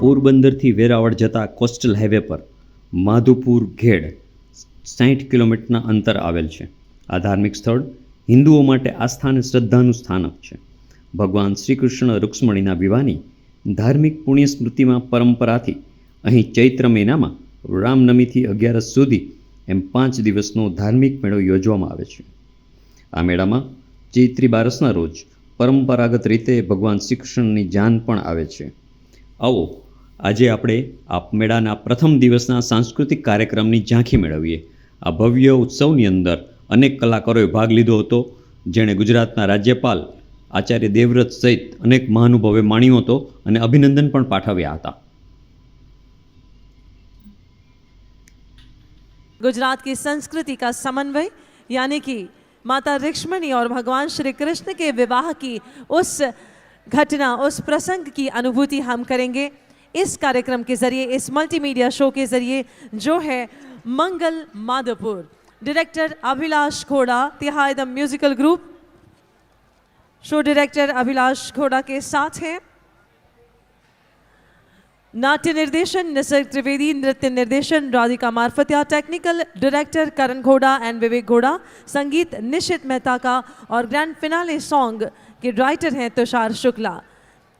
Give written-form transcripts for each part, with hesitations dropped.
પોરબંદરથી વેરાવળ જતા coastal highway પર માધુપુર ઘેડ 60 કિલોમીટરના અંતર આવેલ છે. આ ધાર્મિક સ્થળ હિન્દુઓ માટે આસ્થા અને શ્રદ્ધાનું સ્થાનક છે. ભગવાન શ્રી કૃષ્ણ રૂક્ષ્મણીના વિવાહની ધાર્મિક પુણ્ય સ્મૃતિમાં પરંપરાથી અહીં ચૈત્ર મહિનામાં રામનવમીથી 11 સુધી એમ 5 દિવસનો ધાર્મિક મેળો યોજવામાં આવે છે. આ મેળામાં ચૈત્રી બારસના રોજ પરંપરાગત રીતે ભગવાન શ્રી કૃષ્ણની જાન પણ આવે છે. આવો આજે આપણે આ મેળાના પ્રથમ દિવસના સાંસ્કૃતિક કાર્યક્રમની ઝાંખી મેળવીએ. આ ભવ્ય ઉત્સવની અંદર અનેક કલાકારોએ ભાગ લીધો હતો, જેણે ગુજરાતના રાજ્યપાલ આચાર્ય દેવવ્રત સહિત અનેક મહાનુભાવોએ માણ્યો હતો અને અભિનંદન પણ પાઠવ્યા હતા. गुजरात की संस्कृति का समन्वय यानी कि माता रुक्मिणी और भगवान श्री कृष्ण के विवाह की उस घटना, उस प्रसंग की अनुभूति हम करेंगे इस कार्यक्रम के जरिए, इस मल्टीमीडिया शो के जरिए जो है मंगल माधवपुर. डायरेक्टर अभिलाष घोड़ा, तिहाई the musical group, show director Abhilash घोड़ा के साथ हैं. नाट्य निर्देशन निसर्ग त्रिवेदी, नृत्य निर्देशन राधिका मार्फतिया, टेक्निकल डायरेक्टर करण घोड़ा एंड विवेक घोड़ा, संगीत निशित मेहता का और ग्रैंड फिनाले सॉन्ग के राइटर हैं तुषार शुक्ला.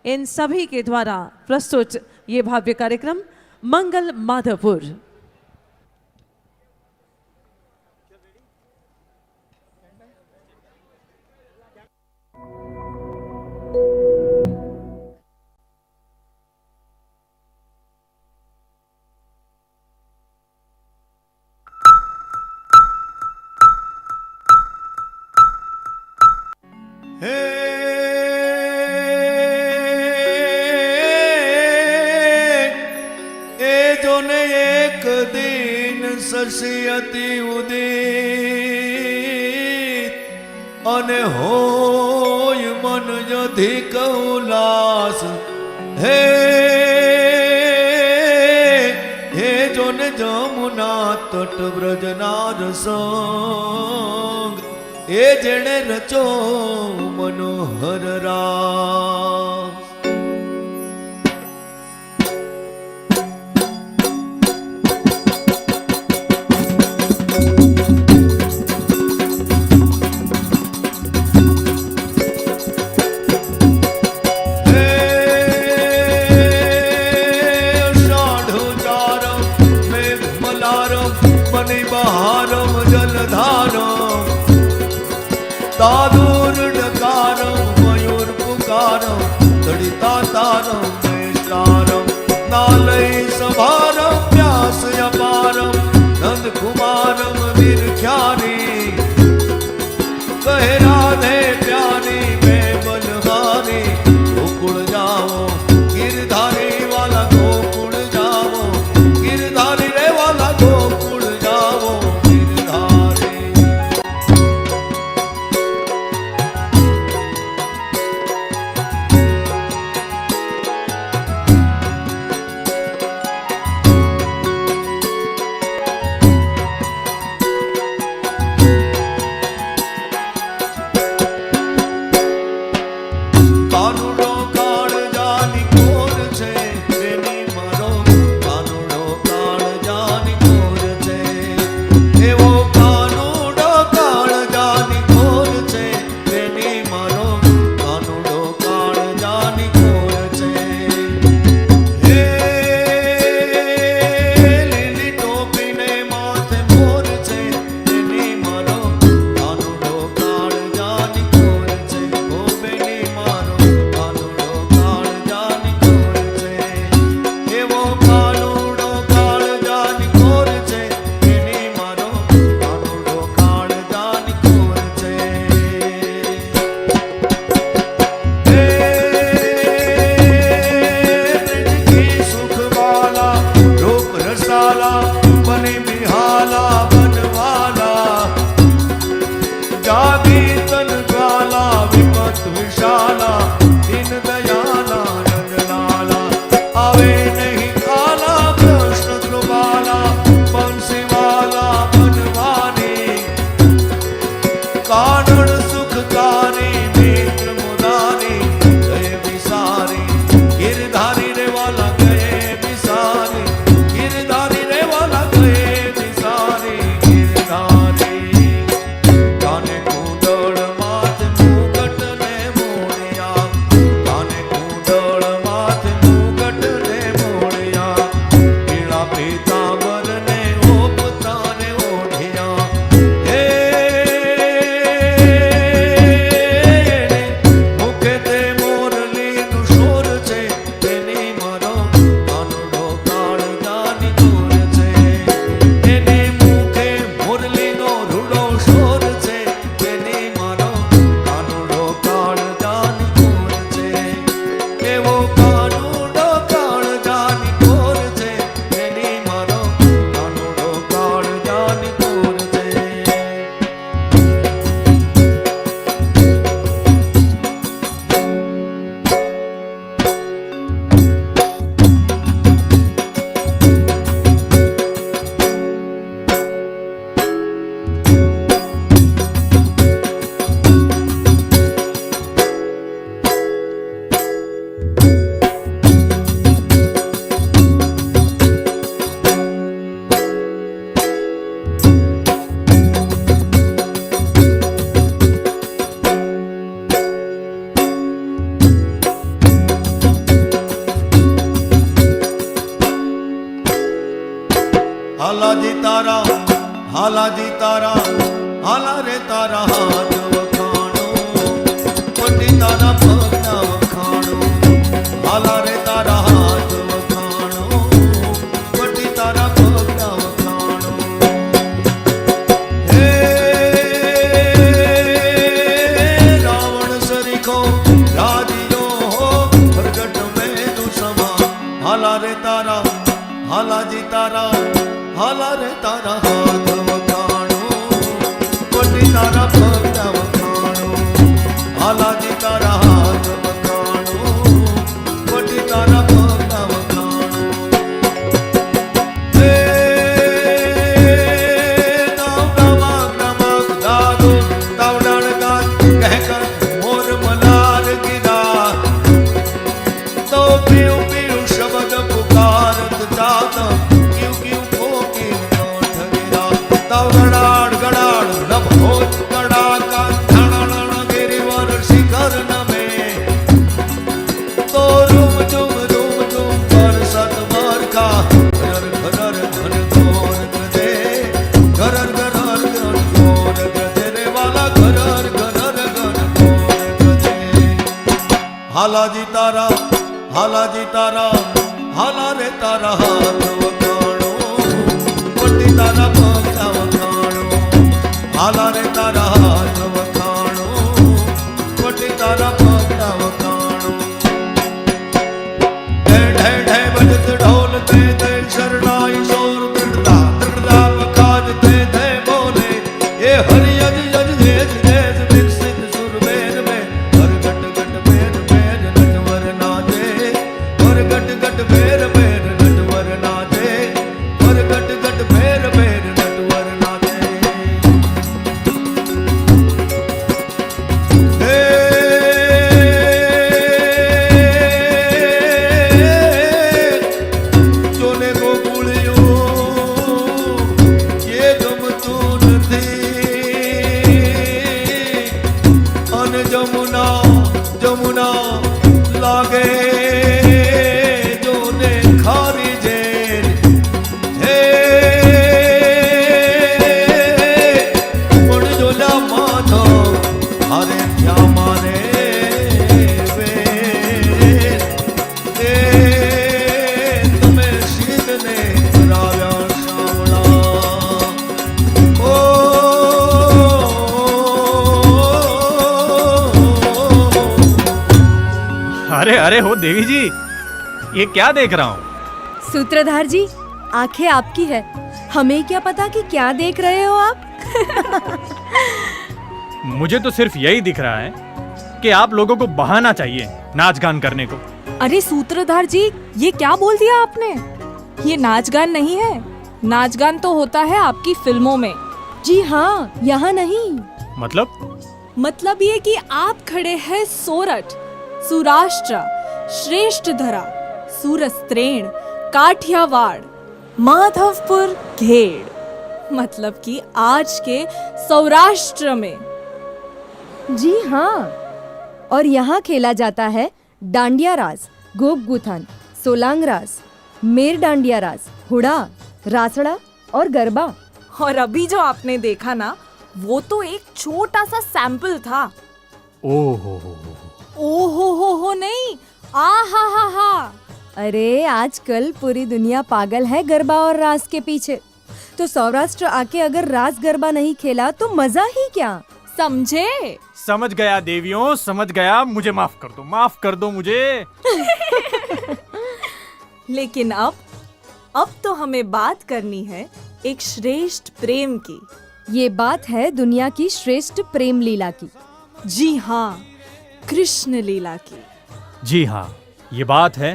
इन सभी के द्वारा प्रस्तुत ये भव्य कार्यक्रम मंगल माधवपुर. સરસ્વતી ઉદિત અને હોય મન અધિક ઉલ્લાસ. હે હે જોન જમુના તટ વ્રજનાર સંગ એ જેણે રચો મનોહર રાસ. दादूर डकारम मयूर पुकारम तड़िता तारम मेषारम नालय सभारम व्यास अपारम नंद कुमारम विरख्यानी कहे राधे प्यारी मैं बलहारी गोकुल जाओ गिरधारी वाला गोकुल जाओ गिरधारी रे वाला गोकुल जाओ गिरधारी. हाला जी तारा, हाला जी तारा, हाला रे तारा हाथ वखाणो, पटी तारा पगना वखाणो, हाला रे तारा हाथ वखाणो, पटी तारा पगना वखाणो। हे रावण सरीखो राजियो हो, प्रगट में तू समा, हाला रे तारा, हाला जी तारा, हाला रे तारा हाथ वखाणो, पटी तारा पगना वखाणो, हाला जी तारा हाथ वखाणो, पटी तारा पगना वखाणो। हे नाम नमक नमक दादो तावड़न गात कहकर मोर मलार गिरा, तो पीऊ पीऊ शब्द पुकारत जाता, क्यों क्यों खोकी नोट गिरा, तव गड़ाड़ गड़ाड़ नभ होत गड़ाका, धड़ाड़ण गिरिवर शिखर नमे, तो रूम झुम बरसत बरखा, घरर घरर घन घोर गदे, घरर घरर घन घोर गदे रे वाला, घरर घरर घन घोर गदे। हाला जी तारा, हाला जी तारा, हाला रे तारा हाथ वखाणो, पटी तारा पगना वखाणो, हाला रे तारा हाथ वखाणो, पटी तारा पगना वखाणो। ढे ढे ढे बजत ढोल ते ते शरणाई शोर, दृढ़ता दृढ़ता बखाज ते ते बोले, ये हरि यज यज जेज जेज विकसित सुर वेद में, हर गट गट वेद वेद नटवर नाचे, हर गट गट वेद वेद नटवर नाचे, हर गट गट वेद वेद नटवर नाचे। हे जोने गोकुळियो ये गमतूं नथी, अन जमुना जमुना लागे जोने खारी जेल, हे पण जोला माथो हरे क्या मारे वेल, हे तुम्हें शीत ने कराव्या सावळा, ओ अरे अरे हो देवी जी, ये क्या देख रहा हूँ? सूत्रधार जी, आंखें आपकी है, हमें क्या पता कि क्या देख रहे हो आप। मुझे तो सिर्फ यही दिख रहा है कि आप लोगों को बहाना चाहिए नाच गान करने को। अरे सूत्रधार जी, ये क्या बोल दिया आपने? ये नाच गान नहीं है, नाच गान तो होता है आपकी फिल्मों में। जी हाँ, यहाँ नहीं। मतलब ये कि आप खड़े हैं सोरठ, सौराष्ट्र, श्रेष्ठ धरा, सूरस्त्रेण, काठियावाड़, माधवपुर, घेड़, मतलब कि आज के सौराष्ट्र में। जी हाँ, और यहाँ खेला जाता है डांडिया रास, गोप गुथन, सोलांग रास, मेर डांडिया रास, हुड़ा, रासड़ा और गरबा। और अभी जो आपने देखा ना, वो तो एक छोटा सा सैंपल था। ओहो हो नहीं, आहा। अरे आजकल पूरी दुनिया पागल है गरबा और रास के पीछे, तो सौराष्ट्र आके अगर रास गरबा नहीं खेला तो मजा ही क्या। समझे? समझ गया देवियों, समझ गया। मुझे माफ कर दो मुझे। लेकिन अब तो हमें बात करनी है एक श्रेष्ठ प्रेम की। ये बात है दुनिया की श्रेष्ठ प्रेम लीला की। जी हाँ, कृष्ण लीला की। जी हाँ, ये बात है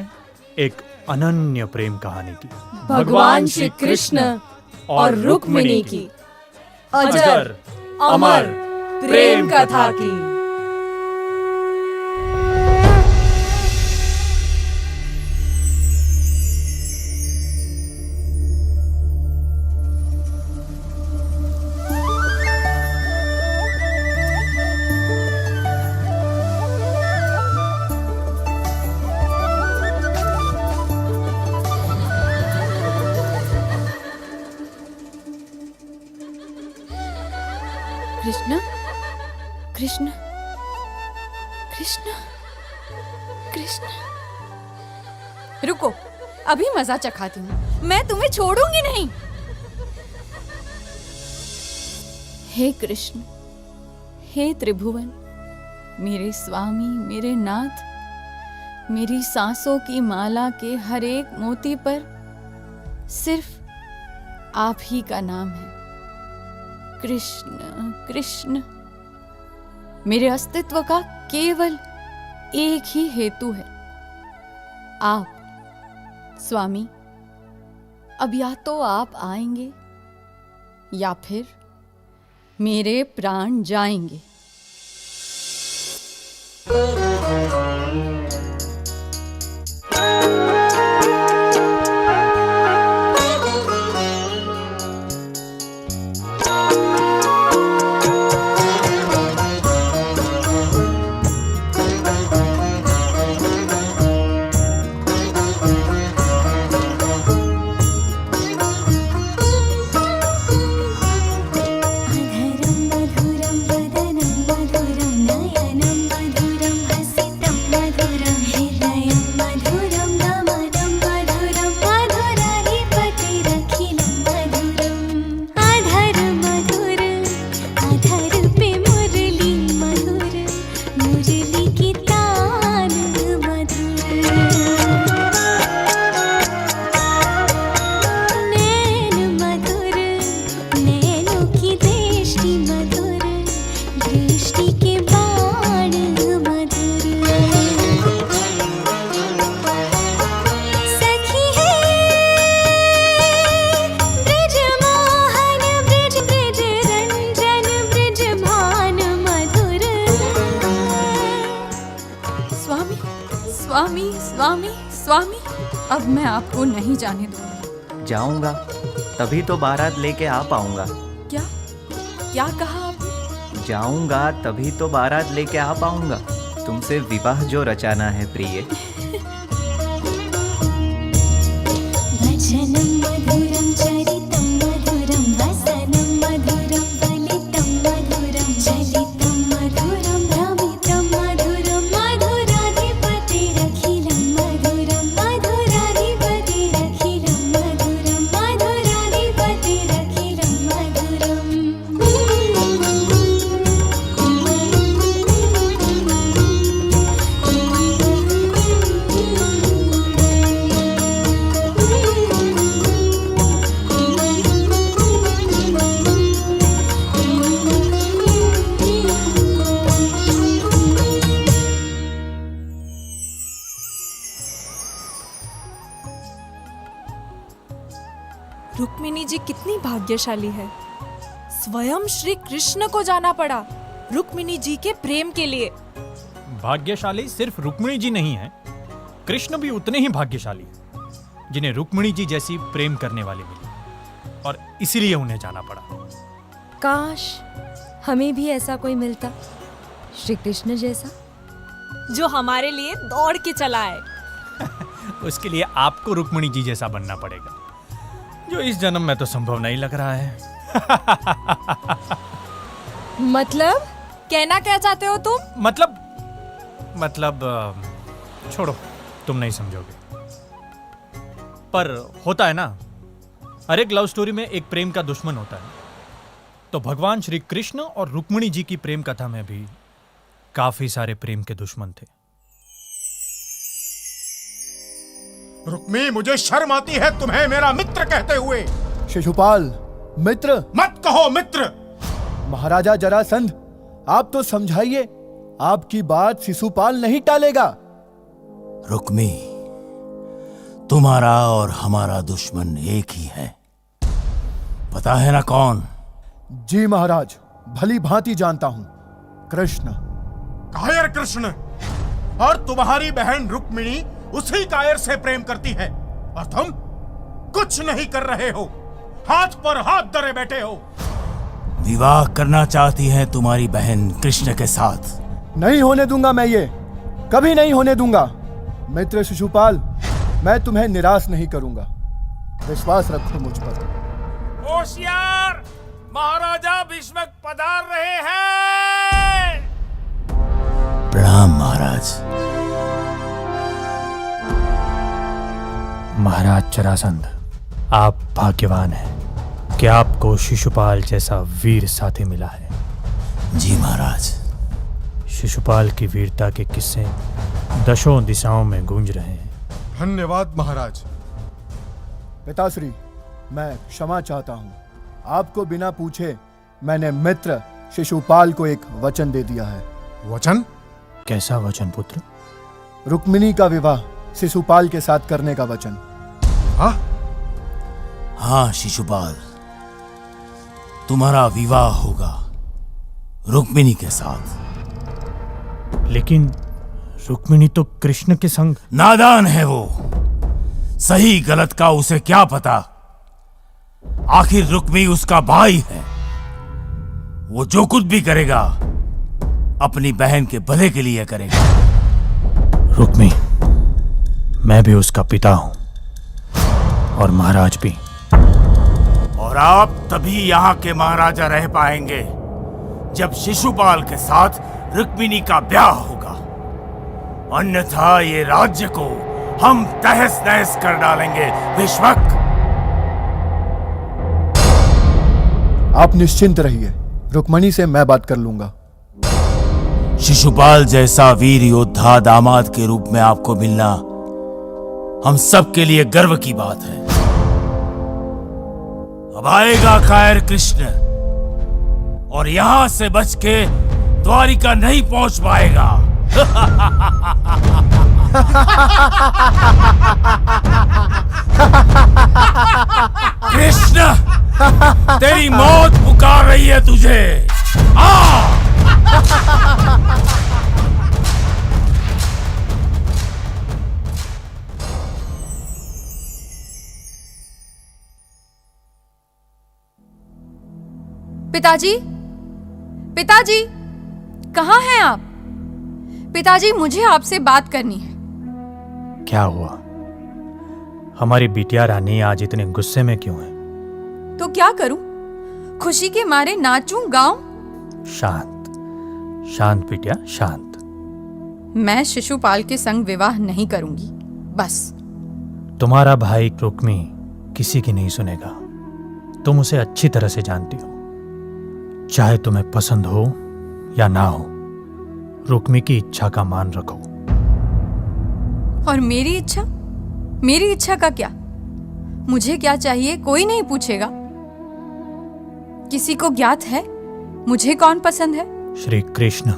एक अनन्य प्रेम कहानी की, भगवान श्री कृष्ण और रुक्मिणी की अजर अमर प्रेम कथा की। कृष्ण कृष्ण कृष्ण। रुको, अभी मजा चखाती हूँ, मैं तुम्हें छोड़ूंगी नहीं। हे कृष्ण, हे त्रिभुवन, मेरे स्वामी, मेरे नाथ, मेरी सांसों की माला के हर एक मोती पर सिर्फ आप ही का नाम है। कृष्ण कृष्ण। मेरे अस्तित्व का केवल एक ही हेतु है, आप। स्वामी, अब या तो आप आएंगे या फिर मेरे प्राण जाएंगे। स्वामी स्वामी स्वामी, अब मैं आपको नहीं जाने दूंगा। जाऊंगा तभी तो बारात लेके आ पाऊंगा। क्या क्या कहा आपने? जाऊंगा तभी तो बारात लेके आ पाऊंगा, तुमसे विवाह जो रचाना है प्रिय। रुक्मिणी जी कितनी भाग्यशाली है, स्वयं श्री कृष्ण को जाना पड़ा रुक्मिणी जी के प्रेम के लिए। भाग्यशाली सिर्फ रुक्मिणी जी नहीं है, कृष्ण भी उतने ही भाग्यशाली हैं, जिन्हें रुक्मिणी जी जैसी प्रेम करने वाली मिली, और इसीलिए उन्हें जाना पड़ा। काश हमें भी ऐसा कोई मिलता, श्री कृष्ण जैसा, जो हमारे लिए दौड़ के चला है। उसके लिए आपको रुक्मिणी जी जैसा बनना पड़ेगा, जो इस जन्म में तो संभव नहीं लग रहा है। मतलब कहना क्या चाहते हो तुम? मतलब छोड़ो, तुम नहीं समझोगे। पर होता है ना, हर एक लव स्टोरी में एक प्रेम का दुश्मन होता है। तो भगवान श्री कृष्ण और रुक्मिणी जी की प्रेम कथा में भी काफी सारे प्रेम के दुश्मन थे। रुक्मी, मुझे शर्म आती है तुम्हें मेरा मित्र कहते हुए। शिशुपाल, मित्र मत कहो मित्र। महाराजा जरासंध, आप तो समझाइए, आपकी बात शिशुपाल नहीं टालेगा। रुक्मी, तुम्हारा और हमारा दुश्मन एक ही है, पता है ना कौन? जी महाराज, भली भांति जानता हूं, कृष्ण। कायर कृष्ण, और तुम्हारी बहन रुक्मिणी उसी कायर से प्रेम करती है, और तुम कुछ नहीं कर रहे हो, हाथ पर हाथ धरे बैठे हो। विवाह करना चाहती है तुम्हारी बहन कृष्ण के साथ। नहीं होने दूंगा मैं, ये कभी नहीं होने दूंगा। मित्र शिशुपाल, मैं तुम्हें निराश नहीं करूंगा, विश्वास रखो मुझ पर। होशियार, महाराजा भीष्मक पधार रहे हैं। महाराज। महाराज चरासंध, आप भाग्यवान हैं कि आपको शिशुपाल जैसा वीर साथी मिला है। जी महाराज। शिशुपाल की वीरता के किस्से दशों दिशाओं में गूंज रहे हैं। धन्यवाद महाराज। पिताश्री, मैं क्षमा चाहता हूँ। आपको बिना पूछे मैंने मित्र शिशुपाल को एक वचन दे दिया है। वचन? कैसा वचन पुत्र? रुक्मिणी का विवाह शिशुपाल के साथ करने का वचन। हाँ? हाँ शिशुपाल, तुम्हारा विवाह होगा रुक्मिणी के साथ। लेकिन रुक्मिणी तो कृष्ण के संग। नादान है वो, सही गलत का उसे क्या पता। आखिर रुक्मिणी उसका भाई है। वो जो कुछ भी करेगा अपनी बहन के भले के लिए करेगा। रुक्मिणी, मैं भी उसका पिता हूं और महाराज भी। और आप तभी यहाँ के महाराजा रह पाएंगे जब शिशुपाल के साथ रुक्मिणी का ब्याह होगा। अन्यथा ये राज्य को हम तहस नहस कर डालेंगे। विश्वक, आप निश्चिंत रहिए, रुक्मिणी से मैं बात कर लूंगा। शिशुपाल जैसा वीर योद्धा दामाद के रूप में आपको मिलना हम सब के लिए गर्व की बात है। अब आएगा कायर कृष्ण और यहां से बच के द्वारिका नहीं पहुंच पाएगा। कृष्ण, तेरी मौत पुकार रही है तुझे। आ! पिताजी, पिताजी, कहाँ हैं आप? पिताजी, मुझे आपसे बात करनी है। क्या हुआ? हमारी बिटिया रानी आज इतने गुस्से में क्यों है? तो क्या करूं? खुशी के मारे नाचूं, गाऊं? शांत शांत बिटिया, शांत। मैं शिशुपाल के संग विवाह नहीं करूंगी, बस। तुम्हारा भाई रुक्मी किसी की नहीं सुनेगा। तुम उसे अच्छी तरह से जानती हो। चाहे तुम्हें पसंद हो या ना हो, रुक्मी की इच्छा का मान रखो। और मेरी इच्छा? मेरी इच्छा का क्या? मुझे क्या चाहिए कोई नहीं पूछेगा। किसी को ज्ञात है मुझे कौन पसंद है? श्री कृष्ण।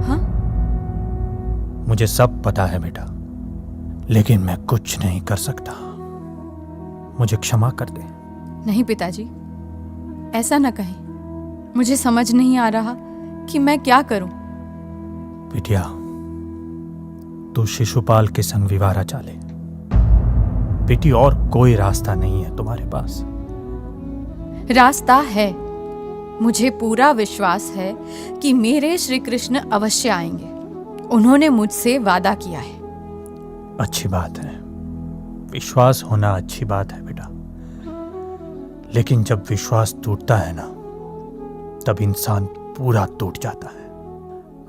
हाँ? मुझे सब पता है बेटा, लेकिन मैं कुछ नहीं कर सकता। मुझे क्षमा कर दे। नहीं पिताजी, ऐसा न कहें। मुझे समझ नहीं आ रहा कि मैं क्या करूं। बिटिया, तू शिशुपाल के संग विवाह रचा ले। बेटी, और कोई रास्ता नहीं है तुम्हारे पास। रास्ता है। मुझे पूरा विश्वास है कि मेरे श्री कृष्ण अवश्य आएंगे। उन्होंने मुझसे वादा किया है। अच्छी बात है, विश्वास होना अच्छी बात है बेटा। लेकिन जब विश्वास टूटता है ना, तब इंसान पूरा टूट जाता है।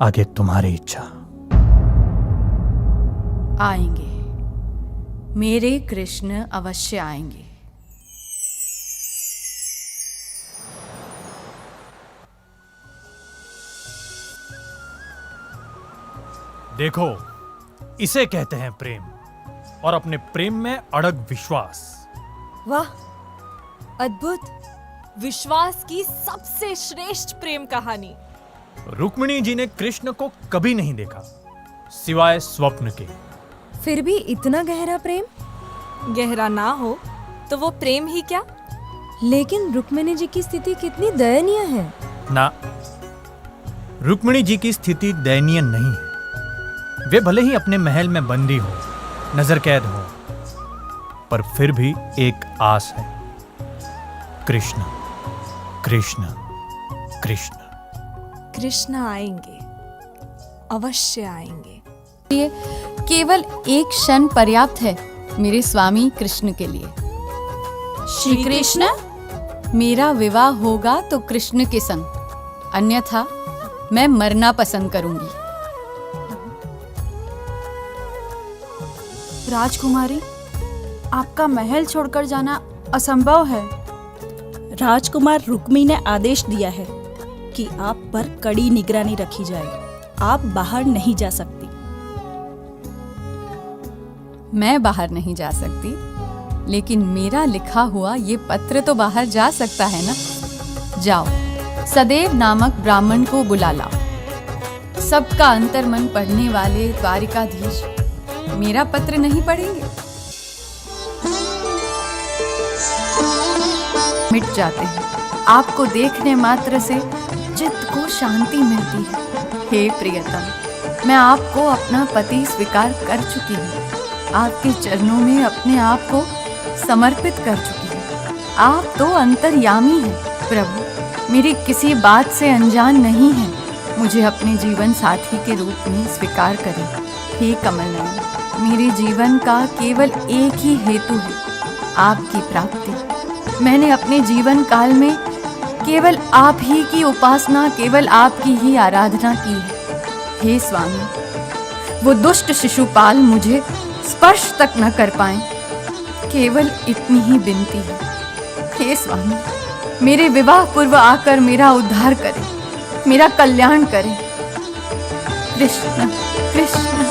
आगे तुम्हारी इच्छा। आएंगे, मेरे कृष्ण अवश्य आएंगे। देखो, इसे कहते हैं प्रेम, और अपने प्रेम में अड़ग विश्वास। वाह, अद्भुत! विश्वास की सबसे श्रेष्ठ प्रेम कहानी। रुक्मिणी जी ने कृष्ण को कभी नहीं देखा सिवाय स्वप्न के। फिर भी इतना गहरा प्रेम? गहरा ना हो तो वो प्रेम ही क्या? लेकिन रुक्मिणी जी की स्थिति कितनी दयनीय है। ना, रुक्मिणी जी की स्थिति दयनीय नहीं है। वे भले ही अपने महल में बंदी हो, नजर कैद हो, पर फिर भी एक आस है। कृष्ण, कृष्ण, कृष्ण। कृष्ण आएंगे, अवश्य आएंगे। ये केवल एक क्षण पर्याप्त है मेरे स्वामी कृष्ण के लिए। श्री कृष्ण, मेरा विवाह होगा तो कृष्ण के संग, अन्यथा मैं मरना पसंद करूंगी। राजकुमारी, आपका महल छोड़कर जाना असंभव है। राजकुमार रुक्मी ने आदेश दिया है कि आप पर कड़ी निगरानी रखी जाए। आप बाहर नहीं जा सकती। मैं बाहर नहीं जा सकती, लेकिन मेरा लिखा हुआ ये पत्र तो बाहर जा सकता है ना। जाओ, सदैव नामक ब्राह्मण को बुला लाओ। सबका अंतर्मन पढ़ने वाले द्वारिकाधीश मेरा पत्र नहीं पढ़ेंगे, मिट जाते हैं। आपको देखने मात्र से चित्त को शांति मिलती है। हे प्रियतम, मैं आपको अपना पति स्वीकार कर चुकी हूँ। आपके चरणों में अपने आप को समर्पित कर चुकी हूँ। आप तो अंतर्यामी हैं प्रभु, मेरी किसी बात से अनजान नहीं है। मुझे अपने जीवन साथी के रूप में स्वीकार करें। हे कमलनयन, मेरे जीवन का केवल एक ही हेतु है, आपकी प्राप्ति। मैंने अपने जीवन काल में केवल आप ही की उपासना, केवल आपकी ही आराधना की है। हे स्वामी, वो दुष्ट शिशुपाल मुझे स्पर्श तक न कर पाए, केवल इतनी ही विनती है। हे स्वामी, मेरे विवाह पूर्व आकर मेरा उद्धार करें, मेरा कल्याण करें। कृष्ण कृष्ण